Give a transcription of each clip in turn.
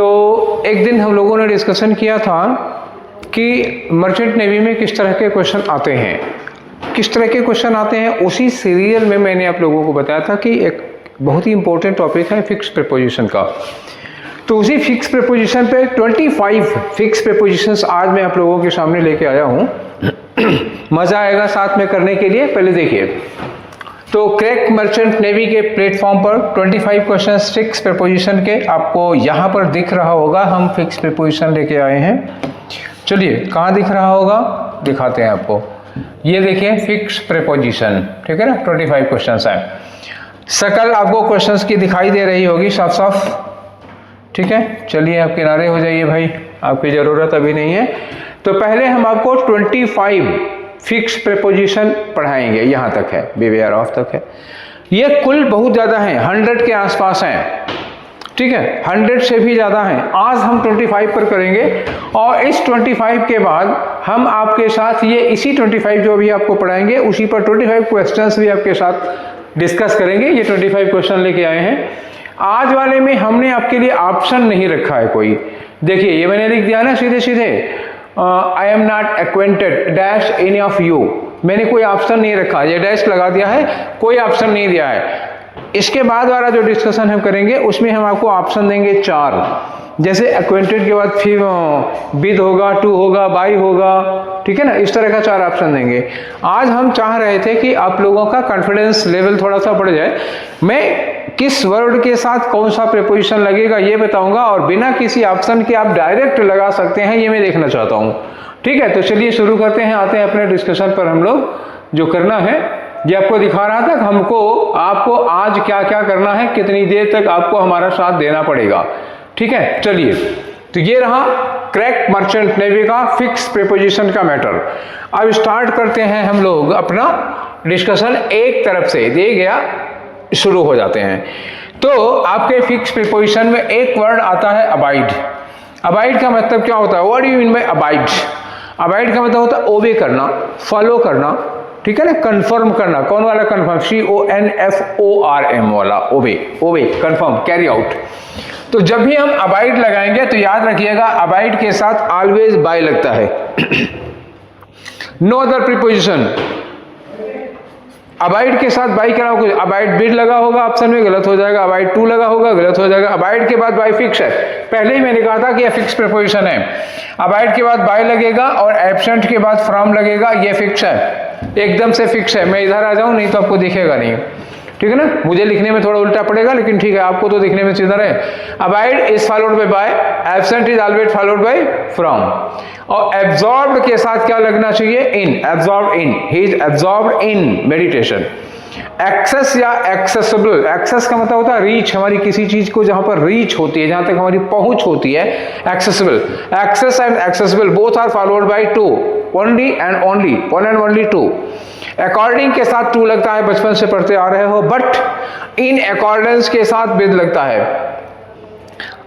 तो एक दिन हम लोगों ने डिस्कशन किया था कि मर्चेंट नेवी में किस तरह के क्वेश्चन आते हैं, किस तरह के क्वेश्चन आते हैं। उसी सीरियल में मैंने आप लोगों को बताया था कि एक बहुत ही इंपॉर्टेंट टॉपिक है फिक्स प्रीपोजिशन का। तो उसी फिक्स प्रीपोजिशन पे 25 फिक्स प्रीपोजिशंस आज मैं आप लोगों के सामने लेके आया हूँ। मज़ा आएगा साथ में करने के लिए। पहले देखिए, तो क्रैक मर्चेंट नेवी के प्लेटफॉर्म पर 25 क्वेश्चन फिक्स प्रीपोजिशन के आपको यहाँ पर दिख रहा होगा। हम फिक्स प्रीपोजिशन लेके आए हैं। चलिए, कहाँ दिख रहा होगा दिखाते हैं आपको। ये देखिए फिक्स प्रीपोजिशन, ठीक है ना। 25 क्वेश्चन हैं। शकल आपको क्वेश्चंस की दिखाई दे रही होगी साफ साफ, ठीक है। चलिए, आप किनारे हो जाइए भाई, आपकी ज़रूरत अभी नहीं है। तो पहले हम आपको 25 फिक्स प्रीपोजिशन पढ़ाएंगे, यहाँ तक है, बीवेयर ऑफ तक है। ये कुल बहुत ज़्यादा हैं, 100 के आसपास हैं, ठीक है, 100 से भी ज़्यादा हैं। आज हम 25 पर करेंगे और इस 25 के बाद हम आपके साथ ये इसी 25 जो अभी आपको पढ़ाएंगे उसी पर 25 क्वेश्चंस भी आपके साथ डिस्कस करेंगे। ये 25 क्वेश्चन लेके आए हैं। आज वाले में हमने आपके लिए ऑप्शन नहीं रखा है कोई। देखिए, ये मैंने लिख दिया ना सीधे सीधे, आई am not acquainted dash any of you. मैंने कोई ऑप्शन नहीं रखा, ये डैश लगा दिया है, कोई ऑप्शन नहीं दिया है। इसके बाद वाला जो डिस्कशन हम करेंगे उसमें हम आपको ऑप्शन देंगे 4। जैसे एक्वेंटेड के बाद फिर विद होगा, टू होगा, बाई होगा, ठीक है ना। इस तरह का 4 ऑप्शन देंगे। आज हम चाह रहे थे कि आप लोगों का कॉन्फिडेंस लेवल थोड़ा सा बढ़ जाए। मैं किस वर्ड के साथ कौन सा प्रीपोजिशन लगेगा ये बताऊंगा और बिना किसी ऑप्शन के आप डायरेक्ट लगा सकते हैं, ये मैं देखना चाहता हूँ, ठीक है। तो चलिए शुरू करते हैं, आते हैं अपने डिस्कशन पर। हम लोग जो करना है ये आपको दिखा रहा था, आपको आज क्या क्या करना है, कितनी देर तक आपको हमारा साथ देना पड़ेगा, ठीक है। चलिए, तो ये रहा क्रैक मर्चेंट नेवी का फिक्स प्रीपोजिशन का मैटर। अब स्टार्ट करते हैं हम लोग अपना डिस्कशन। एक तरफ से दे गया, शुरू हो जाते हैं। तो आपके फिक्स प्रीपोजिशन में एक वर्ड आता है अबाइड। अबाइड का मतलब क्या होता है? What do you mean by abide? Abide का मतलब होता है ओबे करना, फॉलो करना, ठीक है ना। कंफर्म करना, कौन वाला कंफर्म? CONFORM वाला, ओबे, ओबे, कंफर्म, कैरी आउट। तो जब भी हम अबाइड लगाएंगे तो याद रखिएगा अबाइड के साथ ऑलवेज बाय लगता है। No other preposition. अबाइड के साथ बाई क्या होगा? अबाइड बिड लगा होगा ऑप्शन में, गलत हो जाएगा। अबाइड टू लगा होगा, गलत हो जाएगा। अबाइड के बाद बाई फिक्स है, पहले ही मैंने कहा था कि यह फिक्स प्रीपोजिशन है। अबाइड के बाद बाई लगेगा और एब्सेंट के बाद फ्रॉम लगेगा, यह फिक्स है, एकदम से फिक्स है। मैं इधर आ जाऊं नहीं तो आपको दिखेगा नहीं, ठीक है ना। मुझे लिखने में थोड़ा उल्टा पड़ेगा लेकिन ठीक है, आपको तो दिखने में सीधा है। Abide is followed by by, absent is always followed by from. और एब्जॉर्ब्ड के साथ क्या लगना चाहिए? In, absorbed in, he is absorbed in meditation. Access या एक्सेसिबल, एक्सेस का मतलब होता है रीच, हमारी किसी चीज को जहां पर रीच होती है, जहां तक हमारी पहुंच होती है, accessible. Access and accessible both are followed by to, only and only, one and only to. According के साथ टू लगता है, बचपन से पढ़ते आ रहे हो। बट इन अकॉर्डेंस के साथ विद लगता है।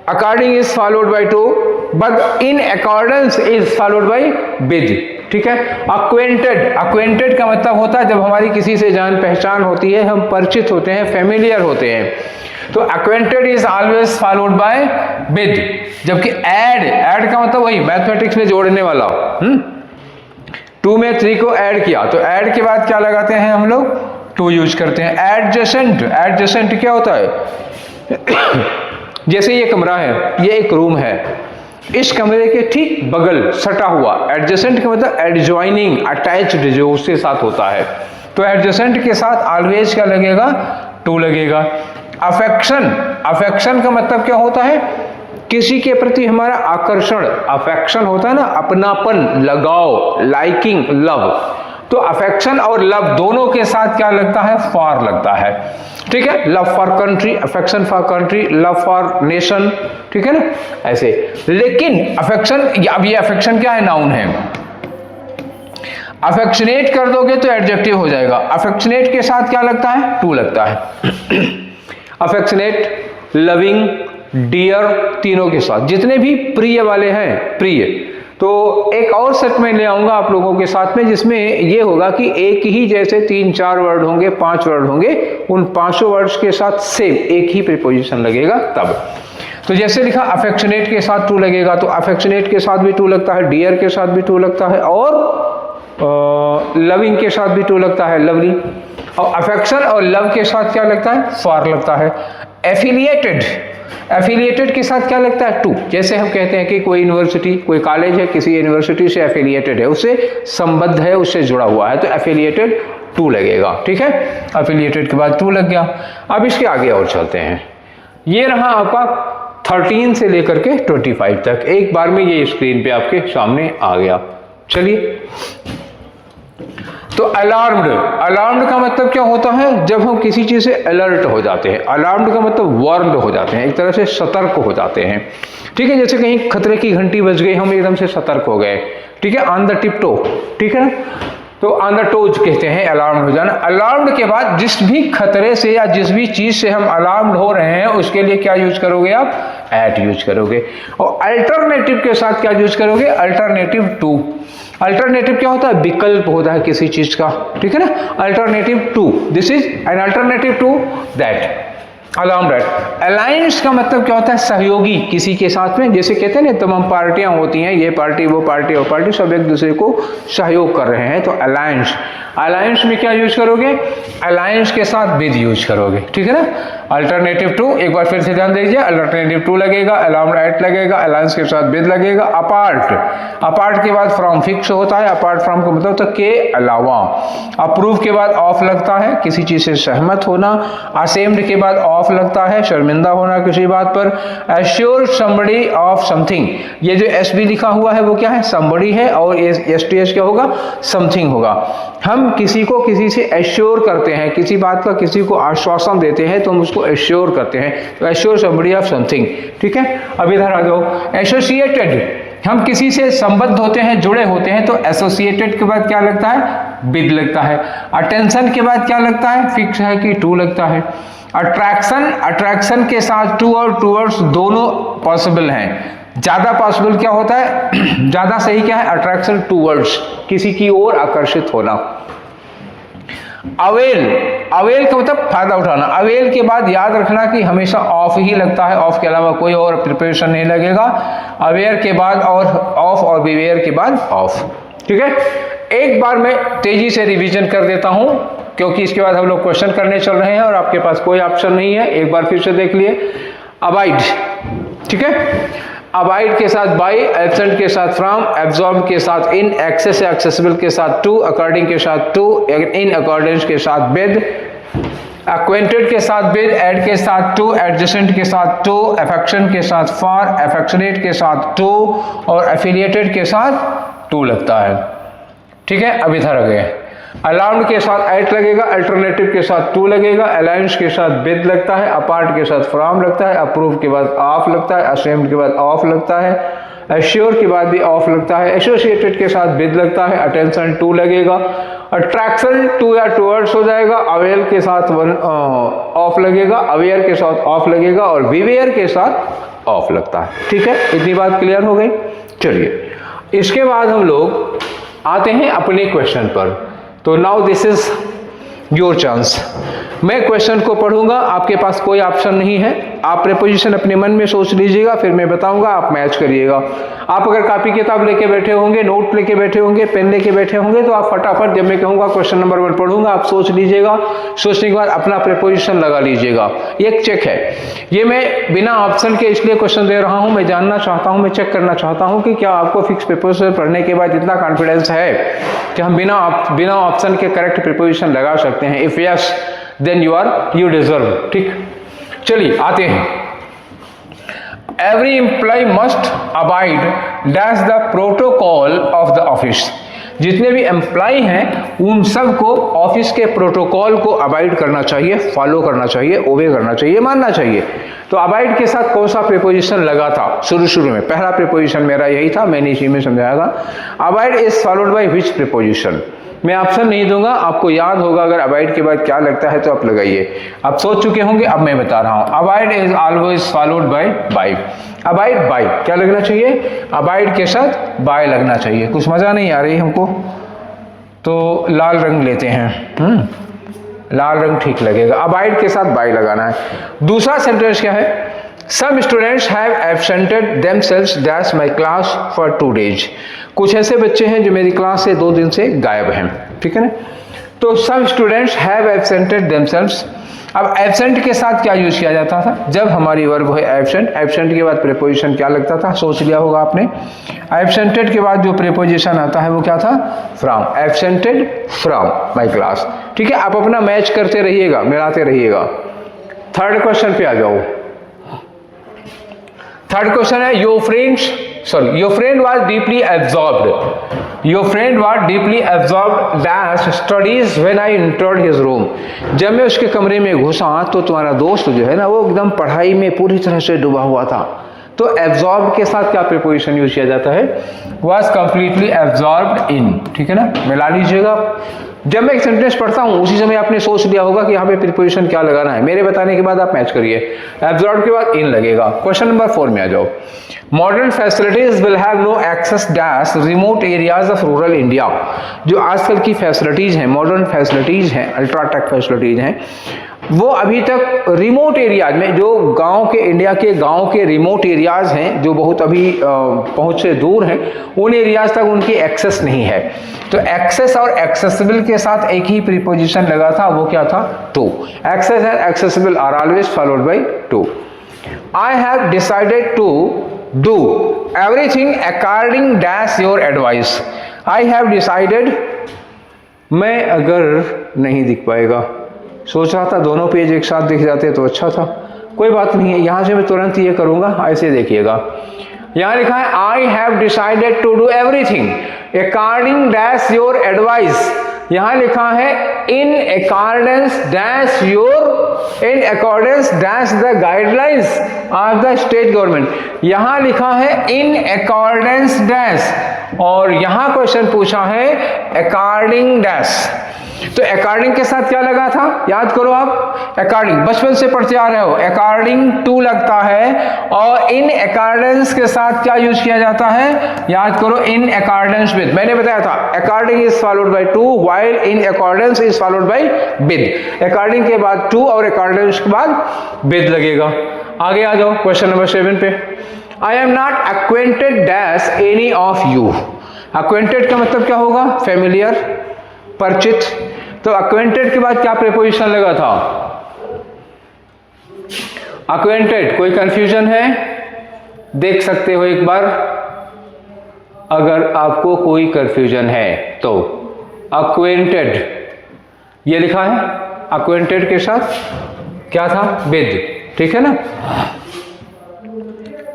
According is followed by to, but in accordance is followed bye with, ठीक है। अक्वेंटेड, अक्वेंटेड का मतलब होता है जब हमारी किसी से जान पहचान होती है, हम परिचित होते हैं, फेमिलियर होते हैं, तो acquainted is always followed bye with. जबकि ऐड, ऐड का मतलब वही मैथमेटिक्स में जोड़ने वाला। 2 में 3 को ऐड किया तो ऐड के बाद क्या लगाते हैं हम लोग? टू यूज करते हैं। एडजेसेंट, एडजेसेंट क्या होता है? जैसे ये कमरा है, ये एक रूम है, इस कमरे के ठीक बगल, सटा हुआ। एडजेसेंट का मतलब एडजॉइनिंग, अटैच्ड, जो उसके साथ होता है। तो एडजेसेंट के साथ ऑलवेज क्या लगेगा? टू लगेगा। अफेक्शन, अफेक्शन का मतलब क्या होता है? किसी के प्रति हमारा आकर्षण, अफेक्शन होता है ना, अपनापन, लगाव, लाइकिंग, लव। तो अफेक्शन और लव दोनों के साथ क्या लगता है? फॉर लगता है, ठीक है। Love for country, affection for country, love for nation, ठीक है ना, ऐसे। लेकिन अफेक्शन, अब ये अफेक्शन क्या है? नाउन है। अफेक्शनेट कर दोगे तो एडजेक्टिव हो जाएगा। अफेक्शनेट के साथ क्या लगता है? टू लगता है। अफेक्शनेट, लविंग, डियर, तीनों के साथ, जितने भी प्रिय वाले हैं, प्रिय। तो एक और सेट में ले आऊंगा आप लोगों के साथ में, जिसमें ये होगा कि एक ही जैसे 3-4 वर्ड होंगे, 5 वर्ड होंगे, उन 5 वर्ड्स के साथ सेम एक ही प्रीपोजिशन लगेगा तब। तो जैसे लिखा अफेक्शनेट के साथ टू लगेगा, तो अफेक्शनेट के साथ भी टू लगता है, डियर के साथ भी टू लगता है, और लविंग के साथ भी टू लगता है, लवली। और अफेक्शन और लव के साथ क्या लगता है? फॉर लगता है। एफिलिएटेड, एफिलिएटेड के साथ क्या लगता है? टू। जैसे हम कहते हैं कि कोई यूनिवर्सिटी, कोई कॉलेज है, किसी यूनिवर्सिटी से एफिलिएटेड है, उससे संबद्ध है, उससे जुड़ा हुआ है, तो एफिलिएटेड टू लगेगा। ठीक है, एफिलिएटेड के बाद टू लग गया। अब इसके आगे और चलते हैं। ये रहा आपका 13 से लेकर के 25 तक, एक बार में ये स्क्रीन पे आपके सामने आ गया। चलिए, तो अलार्म्ड, अलार्म्ड का मतलब क्या होता है? जब हम किसी चीज से अलर्ट हो जाते हैं। अलार्म्ड का मतलब वार्न्ड हो जाते हैं, एक तरह से सतर्क हो जाते हैं। ठीक है, जैसे कहीं खतरे की घंटी बज गई, हम एकदम से सतर्क हो गए। ठीक है, ऑन द टिप टो, ठीक है ना, तो ऑन द टोज कहते हैं अलार्म हो जाना। अलार्म्ड के बाद जिस भी खतरे से या जिस भी चीज से हम अलार्म्ड हो रहे हैं, उसके लिए क्या यूज करोगे आप? एट यूज करोगे। और अल्टरनेटिव के साथ क्या यूज करोगे? Alternative to. अल्टरनेटिव क्या होता है? विकल्प होता है किसी चीज का। ठीक है ना, alternative to, this is an alternative to that. Alarm that. Alliance का मतलब क्या होता है? सहयोगी किसी के साथ में। जैसे कहते हैं ना, तमाम पार्टियां होती हैं, ये पार्टी वो पार्टी वो पार्टी, सब एक दूसरे को सहयोग कर रहे हैं, तो अलायंस। अलायंस में क्या यूज करोगे? अलायंस के साथ विद यूज करोगे। ठीक है ना, अल्टरनेटिव टू, एक बार फिर से ध्यान दीजिए, अल्टरनेटिव टू लगेगा, अलार्म एट लगेगा, अलायंस के साथ विद लगेगा। अपार्ट, अपार्ट के बाद फ्रॉम फिक्स होता है, अपार्ट फ्रॉम का मतलब तो के अलावा। अप्रूव के बाद ऑफ लगता है, किसी चीज से सहमत होना। असेम्ड के बाद ऑफ लगता है, शर्मिंदा होना किसी बात पर। एश्योर समबडी ऑफ समथिंग, ये जो एस बी लिखा हुआ है वो क्या है? समबडी है, और एस टी एस क्या होगा? समथिंग होगा। हम किसी को किसी से एश्योर करते हैं, किसी बात का किसी को आश्वासन देते हैं, तो हम उसको एश्योर करते हैं, तो एश्योर समबडी ऑफ समथिंग। ठीक है, अब इधर आ जाओ। एसोसिएटेड, हम किसी से संबद्ध होते हैं, जुड़े होते हैं, तो एसोसिएटेड के बाद क्या लगता है? विद लगता है। अटेंशन के बाद क्या लगता है? फिक्स है कि टू लगता है। अट्रैक्शन, अट्रैक्शन के साथ टू और टूवर्ड्स दोनों पॉसिबल हैं। ज्यादा पॉसिबल क्या होता है? ज्यादा सही क्या है? अट्रैक्शन टूवर्ड्स, किसी की ओर आकर्षित होना। अवेल, अवेल का मतलब फायदा उठाना। अवेल के बाद याद रखना कि हमेशा ऑफ ही लगता है, ऑफ के अलावा कोई और प्रिपरेशन नहीं लगेगा। अवेयर के बाद और ऑफ, और बिवेयर के बाद ऑफ। ठीक है, एक बार मैं तेजी से रिवीजन कर देता हूं, क्योंकि इसके बाद हम लोग क्वेश्चन करने चल रहे हैं और आपके पास कोई ऑप्शन नहीं है। एक बार फिर से देख लिए। अबाइड, ठीक है, अबाइड के साथ बाई, एब्सेंट के साथ फ्रॉम, एब्जॉर्ब के साथ इन, एक्सेस या एक्सेसिबल के साथ टू, अकॉर्डिंग के साथ टू, इन अकॉर्डेंस के साथ विद, एक्वेंटेड के साथ विद, एड के साथ टू, एडजेसेंट के साथ टू, अफेक्शन के साथ फॉर, अफेक्शनेट के साथ टू, और एफिलिएटेड के साथ टू लगता है। ठीक है, अब इधर आ गए। अलार्म्ड के साथ एट लगेगा, अल्टरनेटिव के साथ टू लगेगा, अलायंस के साथ विद लगता है, अपार्ट के साथ फ्रॉम लगता है, अप्रूव के बाद ऑफ लगता है, असेम्ड के बाद ऑफ लगता है, एश्योर के बाद भी ऑफ लगता है, एसोसिएटेड के साथ विद लगता है, अटेंशन टू लगेगा, अट्रैक्शन टू या टूवर्ड्स हो जाएगा, अवेल के साथ वन ऑफ लगेगा, अवेयर के साथ ऑफ लगेगा, और बिवेयर के साथ ऑफ लगता है। ठीक है, इतनी बात क्लियर हो गई। चलिए, इसके बाद हम लोग आते हैं अपने क्वेश्चन पर। तो now this is your chance. मैं क्वेश्चन को पढ़ूंगा, आपके पास कोई ऑप्शन नहीं है, आप प्रीपोजिशन अपने मन में सोच लीजिएगा, फिर मैं बताऊंगा, आप मैच करिएगा। आप अगर कॉपी किताब लेके बैठे होंगे, नोट लेके बैठे होंगे, पेन लेके बैठे होंगे, तो आप फटाफट जब मैं कहूंगा क्वेश्चन नंबर 1 पढ़ूंगा, आप सोच लीजिएगा, सोचने के बाद अपना प्रीपोजिशन लगा लीजिएगा। एक चेक है, ये मैं बिना ऑप्शन के इसलिए क्वेश्चन दे रहा हूं, मैं जानना चाहता हूं, मैं चेक करना चाहता हूं कि क्या आपको फिक्स प्रीपोजिशन पढ़ने के बाद इतना कॉन्फिडेंस है कि हम बिना ऑप्शन के करेक्ट प्रीपोजिशन लगा सकते हैं। If yes, then you deserve. ठीक, चलिए आते हैं। Every employ must abide dash the protocol of the office. जितने भी एम्प्लॉय हैं उन सबको ऑफिस के प्रोटोकॉल को अबाइड करना चाहिए, फॉलो करना चाहिए, ओबे करना चाहिए, मानना चाहिए। तो अबाइड के साथ कौन सा प्रीपोजिशन लगा था? शुरू में पहला प्रीपोजिशन मेरा यही था, मैंने इसी में समझाया था। Abide is followed by which preposition? मैं ऑप्शन नहीं दूंगा, आपको याद होगा अगर अबाइड के बाद क्या लगता है तो आप लगाइए। आप सोच चुके होंगे, अब मैं बता रहा हूं। Abide is always followed bye. Abide by क्या लगना चाहिए? अबाइड के साथ बाय लगना चाहिए। कुछ मजा नहीं आ रही हमको, तो लाल रंग लेते हैं। लाल रंग ठीक लगेगा। अबाइड के साथ बाय लगाना है। दूसरा सेंटेंस क्या है? Some students have absented themselves dash my class for 2 days. कुछ ऐसे बच्चे हैं जो मेरी क्लास से 2 दिन से गायब हैं, ठीक है ना। तो some students have absented themselves। अब एब्सेंट के साथ क्या यूज किया जाता था? जब हमारी वर्ब है एब्सेंट, एब्सेंट के बाद प्रीपोजिशन क्या लगता था? सोच लिया होगा आपने। एब्सेंटेड के बाद जो प्रीपोजिशन आता है वो क्या था? फ्रॉम। एब्सेंटेड फ्रॉम माय क्लास, ठीक है। आप अपना मैच करते रहिएगा, मिलाते रहिएगा। थर्ड क्वेश्चन पे आ जाओ। थर्ड क्वेश्चन है your friend was deeply absorbed. Your friend was deeply absorbed that studies when I entered his room. जब मैं उसके कमरे में घुसा तो तुम्हारा दोस्त जो है ना वो एकदम पढ़ाई में पूरी तरह से डूबा हुआ था। तो एब्जॉर्ब के साथ क्या प्रीपोजिशन यूज किया जाता है? वाज कंप्लीटली एब्जॉर्ब्ड इन, ठीक है ना, मिला लीजिएगा। जब मैं एक सेंटेंस पढ़ता हूं उसी समय आपने सोच लिया होगा कि यहाँ पे प्रीपोजिशन क्या लगाना है। मेरे बताने के बाद आप मैच करिए। एब्जॉर्ब के बाद इन लगेगा। क्वेश्चन नंबर 4 में आ जाओ। Modern facilities will have no access dash remote areas of rural India. जो आजकल की फैसिलिटीज हैं, मॉडर्न फैसिलिटीज हैं, अल्ट्राटेक फैसिलिटीज हैं, वो अभी तक रिमोट एरियाज में, जो गांव के, इंडिया के गांव के रिमोट एरियाज हैं, जो बहुत अभी पहुंच से दूर हैं, उन एरियाज तक उनकी एक्सेस नहीं है। तो एक्सेस और एक्सेसिबल के साथ एक ही प्रीपोजिशन लगा था, वो क्या था? To. Access and accessible are always followed by to. I have decided to do everything according dash your advice. I have decided, मैं अगर नहीं दिख पाएगा, सोच रहा था दोनों पेज एक साथ दिख जाते तो अच्छा था। कोई बात नहीं है, यहां से मैं तुरंत ये करूंगा। ऐसे देखिएगा, यहां लिखा है I have decided to do everything according dash your advice. यहां लिखा है in accordance dash the guidelines of the state government. यहां लिखा है इन अकॉर्डेंस डैश, और यहां क्वेश्चन पूछा है अकॉर्डिंग डैश। तो अकॉर्डिंग के साथ क्या लगा था? याद करो आप, अकॉर्डिंग बचपन से पढ़ते आ रहे हो, अकॉर्डिंग टू लगता है। और इन अकॉर्डेंस के साथ क्या यूज किया जाता है? याद करो, इन अकॉर्डेंस विद। मैंने बताया था according is followed by to, while in accordance is followed bye with. According के बाद टू और अकॉर्डेंस के बाद विद लगेगा। आगे आ जाओ क्वेश्चन नंबर 7 पे। आई am not acquainted dash any of you. Acquainted का मतलब क्या होगा? फेमिलियर, परिचित। तो अक्वेंटेड के बाद क्या प्रीपोजिशन लगा था? अक्वेंटेड। कोई कंफ्यूजन है? देख सकते हो एक बार, अगर आपको कोई कंफ्यूजन है तो। अक्वेंटेड ये लिखा है, अक्वेंटेड के साथ क्या था? विद, ठीक है ना।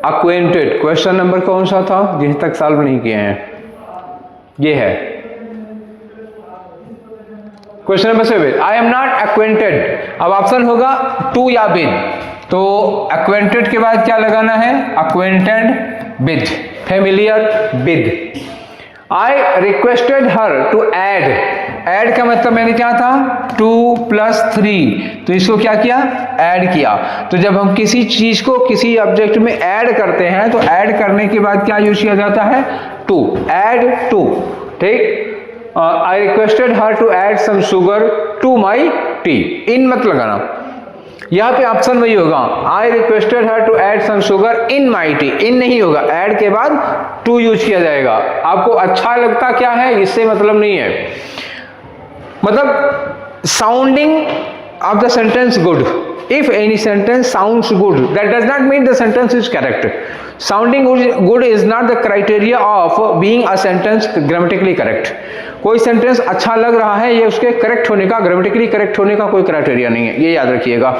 अक्वेंटेड क्वेश्चन नंबर कौन सा था जिस तक सॉल्व नहीं किए हैं? ये है question number 7। I am not acquainted. अब ऑप्शन होगा टू या विद। तो एक्वेंटेड के बाद क्या लगाना है? Acquainted with, familiar with. I requested her to add. Add का मतलब मैंने क्या था? 2 + 3। तो इसको क्या किया? ऐड किया। तो जब हम किसी चीज को किसी ऑब्जेक्ट में ऐड करते हैं तो ऐड करने के बाद क्या यूज किया जाता है? टू। ऐड टू, ठीक। I requested her to add some sugar to my tea. In मत लगाना, यहाँ पे ऑप्शन वही होगा, I requested her to add some sugar in my tea. In नहीं होगा, ऐड के बाद टू यूज किया जाएगा। आपको अच्छा लगता क्या है इससे मतलब नहीं है, मतलब sounding of the sentence good. If any sentence sounds good, that does not mean the sentence is correct. Sounding good is not the criteria of being a sentence grammatically correct. कोई सेंटेंस अच्छा लग रहा है ये उसके correct होने का, grammatically correct होने का कोई क्राइटेरिया नहीं है, ये याद रखिएगा।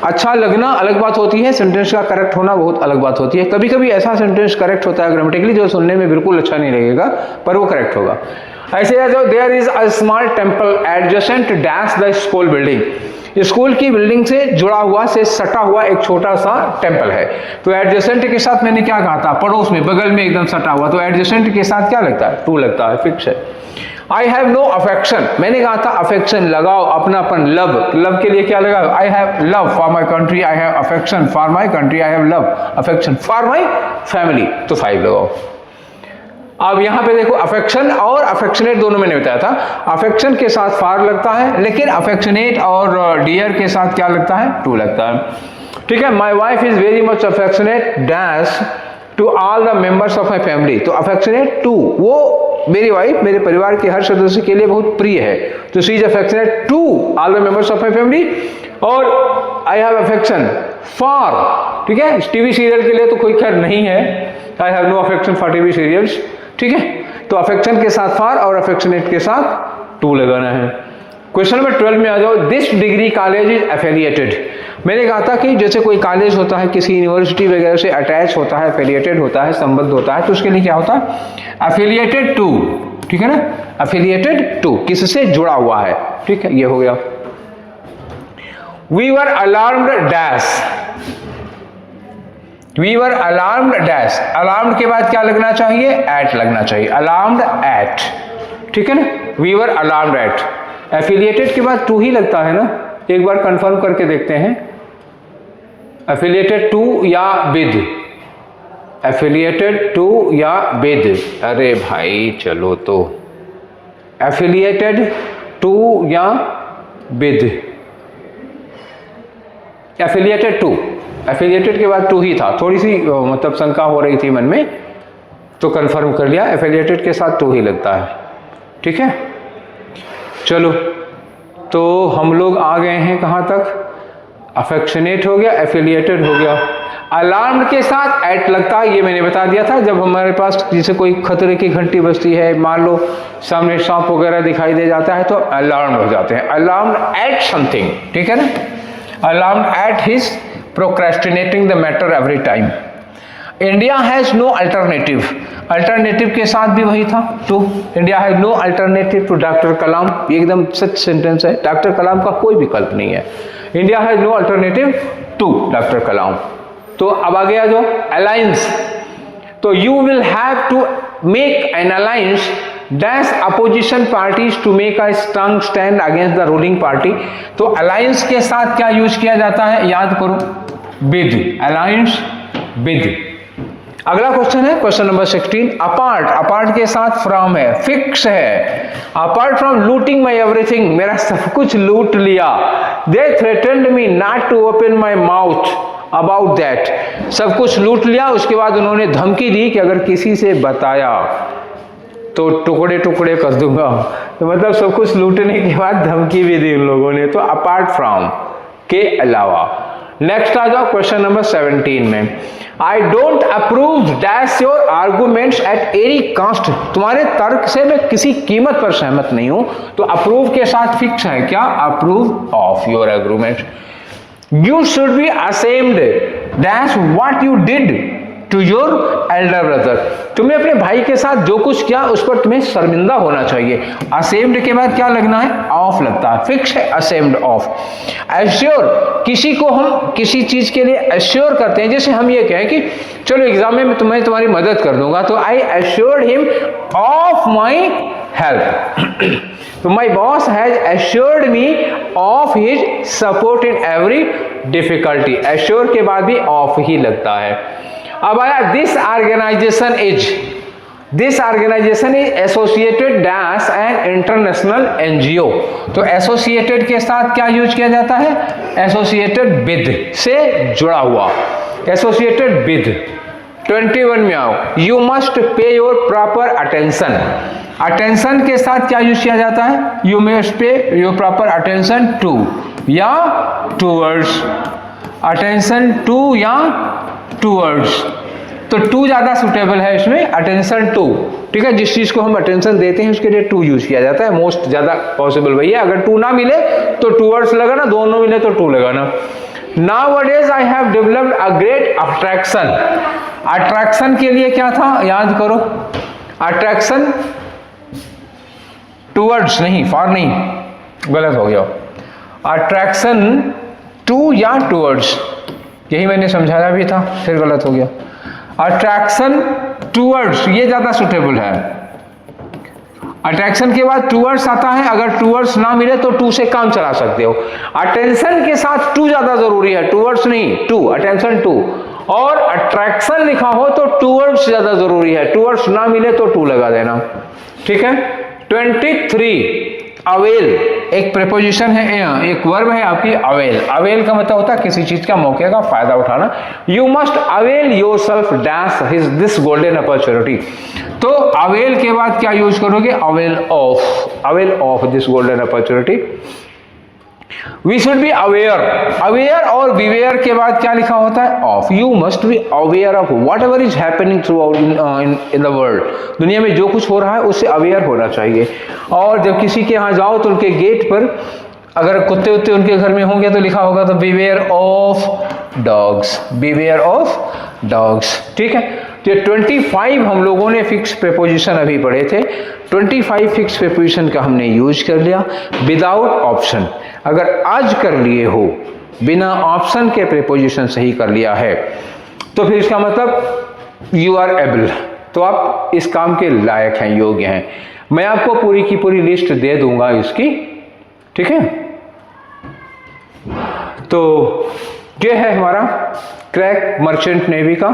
अच्छा लगना अलग बात होती है, सेंटेंस का करेक्ट होना बहुत अलग बात होती है। कभी कभी ऐसा सेंटेंस करेक्ट होता है ग्रामेटिकली जो सुनने में बिल्कुल अच्छा नहीं लगेगा, पर वो करेक्ट होगा। ऐसे आ जाओ, there is a small temple adjacent dash the school building. School की बिल्डिंग से जुड़ा हुआ, से सटा हुआ एक छोटा सा टेम्पल है। तो एडजेसेंट के साथ मैंने क्या कहा था? पड़ोस में, बगल में एकदम सटा हुआ। तो एडजेसेंट के साथ क्या लगता है? टू लगता है, फिक्स है। I have no affection. मैंने कहा था अफेक्शन लगाओ, अपनापन, लव। लव के लिए क्या लगाओ? I have love for my country, I have affection for my country, I have love affection for my family. तो 5 लगाओ। अब यहां पे देखो, अफेक्शन और अफेक्शनेट दोनों मैंने बताया था। अफेक्शन के साथ फार लगता है, लेकिन अफेक्शनेट और डियर के साथ क्या लगता है? टू लगता है। ठीक है, my wife is very much affectionate dash to all the members of my family. तो अफेक्शनेट टू, वो मेरी वाइफ मेरे परिवार के हर सदस्य के लिए बहुत प्रिय है, तो she is affectionate to all the members of my family. और आई हैव अफेक्शन फॉर, ठीक है, टीवी सीरियल के लिए तो कोई खैर नहीं है, I have no affection for TV serials, ठीक है। तो अफेक्शन के साथ फॉर और अफेक्शनेट के साथ टू लगाना है। क्वेश्चन नंबर 12 में आ जाओ, this degree college is affiliated. मैंने कहा था कि जैसे कोई कॉलेज होता है किसी यूनिवर्सिटी वगैरह से अटैच होता है, एफिलिएटेड होता है, संबद्ध होता है, तो उसके लिए क्या होता है, एफिलिएटेड टू, ठीक है ना, एफिलिएटेड टू, किससे जुड़ा हुआ है, ठीक है, ये हो गया। We were alarmed dash, we were alarmed dash, alarmed के बाद क्या लगना चाहिए, एट लगना चाहिए, अलार्म्ड एट, ठीक है ना, we were alarmed at. Affiliated के बाद टू ही लगता है ना, एक बार कंफर्म करके देखते हैं, एफिलिएटेड टू या विद, एफिलिएटेड टू या विद, अरे भाई चलो तो एफिलिएटेड टू या विद, एफिलिएटेड टू, एफिलिएटेड के बाद टू ही था, थोड़ी सी मतलब शंका हो रही थी मन में, तो कंफर्म कर लिया, एफिलिएटेड के साथ टू ही लगता है, ठीक है। चलो तो हम लोग आ गए हैं कहाँ तक, अफेक्शनेट हो गया, एफिलिएटेड हो गया, अलार्म के साथ एट लगता है, ये मैंने बता दिया था। जब हमारे पास जैसे कोई खतरे की घंटी बजती है, मान लो सामने सांप वगैरह दिखाई दे जाता है, तो अलार्म हो जाते हैं, अलार्म एट समथिंग, ठीक है ना, alarm at his procrastinating the matter every time. India has no alternative, alternative के साथ भी वही था to, India has no alternative to doctor Kalam, ये एकदम सच सेंटेंस है, डॉक्टर कलाम का कोई विकल्प नहीं है, India has no alternative to doctor Kalam. तो अब आ गया जो अलायंस, तो you will have to make an alliance dash opposition parties to make a strong stand against the ruling party. तो अलायंस के साथ क्या यूज किया जाता है, याद करो, विद, अलायंस विद। अगला क्वेश्चन है क्वेश्चन नंबर 16, अपार्ट, अपार्ट के साथ फ्रॉम है, फिक्स है, apart from looting my everything, मेरा सब कुछ लूट लिया, they threatened me not to open my mouth about that, सब कुछ लूट लिया, उसके बाद उन्होंने धमकी दी कि अगर किसी से बताया तो टुकड़े टुकड़े कर दूंगा, तो मतलब सब कुछ लूटने के बाद धमकी भी दी उन लोगों ने, तो अपार्ट फ्रॉम के अलावा। नेक्स्ट आ जाओ क्वेश्चन नंबर 17 में, I don't approve dash your arguments at any caste, तुम्हारे तर्क से मैं किसी कीमत पर सहमत नहीं हूं, तो अप्रूव के साथ फिक्स है क्या, approve of your argument. You should be ashamed dash what you did to your elder brother, तुम्हें अपने भाई के साथ जो कुछ किया उस पर तुम्हें शर्मिंदा होना चाहिए। असेम्ड के बाद क्या लगना है, ऑफ लगता है, फिक्स है, असेम्ड ऑफ। एश्योर, किसी को हम किसी चीज के लिए एश्योर करते हैं, जैसे हम ये कहें कि चलो एग्जाम में मैं तुम्हारी मदद कर दूंगा, तो I assured him of my help, तो my boss has assured me of his support in every difficulty, assure के बाद भी ऑफ ही लगता है। अब आया this organisation is, this organisation is associated dash an international NGO, तो एसोसिएटेड के साथ क्या यूज किया जाता है, एसोसिएटेड विद से जुड़ा हुआ, एसोसिएटेड विद। 21 में आओ, you must pay your proper attention, attention के साथ क्या यूज किया जाता है, you must pay your proper attention to या टूवर्ड्स, अटेंशन टू या टूवर्ड्स, तो टू ज्यादा सुटेबल है इसमें, अटेंशन टू, ठीक है, जिस चीज को हम अटेंशन देते हैं उसके लिए टू यूज किया जाता है, मोस्ट ज्यादा पॉसिबल वही है, अगर टू ना मिले तो टूवर्ड्स लगाना, दोनों मिले तो टू लगाना। Nowadays I have developed a great attraction, attraction के लिए क्या था, याद करो, अट्रैक्शन टूवर्ड्स नहीं, फॉर नहीं, गलत हो गया, अट्रैक्शन टू या टूवर्ड्स, यही मैंने समझाया भी था, फिर गलत हो गया, अट्रैक्शन टूवर्ड्स ये ज्यादा सुटेबल है, अट्रैक्शन के बाद टूवर्ड्स आता है, अगर टूवर्ड्स ना मिले तो टू से काम चला सकते हो, अटेंशन के साथ टू ज्यादा जरूरी है, टूवर्ड्स नहीं, टू, अटेंशन टू, और अट्रैक्शन लिखा हो तो टूवर्ड्स ज्यादा जरूरी है, टूवर्ड्स ना मिले तो टू लगा देना, ठीक है। 23 अवेल एक प्रीपोजिशन है, एक वर्ब है आपकी अवेल। अवेल का मतलब होता है किसी चीज का मौके का फायदा उठाना। You must avail yourself dash this golden opportunity. तो अवेल के बाद क्या यूज करोगे? Avail of this golden opportunity. We should be aware. Aware और बीवेयर के बाद क्या लिखा होता है? Of. You must be aware of whatever is happening throughout in the world. दुनिया में जो कुछ हो रहा है उससे अवेयर होना चाहिए। और जब किसी के यहाँ जाओ तो उनके गेट पर अगर कुत्ते उत्ते उनके घर में होंगे तो लिखा होगा तो beware of dogs, beware of dogs. ठीक है, तो 25 हम लोगों ने फिक्स प्रीपोजिशन अभी पढ़े थे। 25 फिक्स प्रीपोजिशन का हमने यूज कर लिया विदाउट ऑप्शन। अगर आज कर लिए हो, बिना ऑप्शन के प्रीपोजिशन सही कर लिया है, तो फिर इसका मतलब यू आर एबल, तो आप इस काम के लायक हैं, योग्य हैं। मैं आपको पूरी की पूरी लिस्ट दे दूंगा इसकी, ठीक है। तो ये है हमारा क्रैक मर्चेंट नेवी का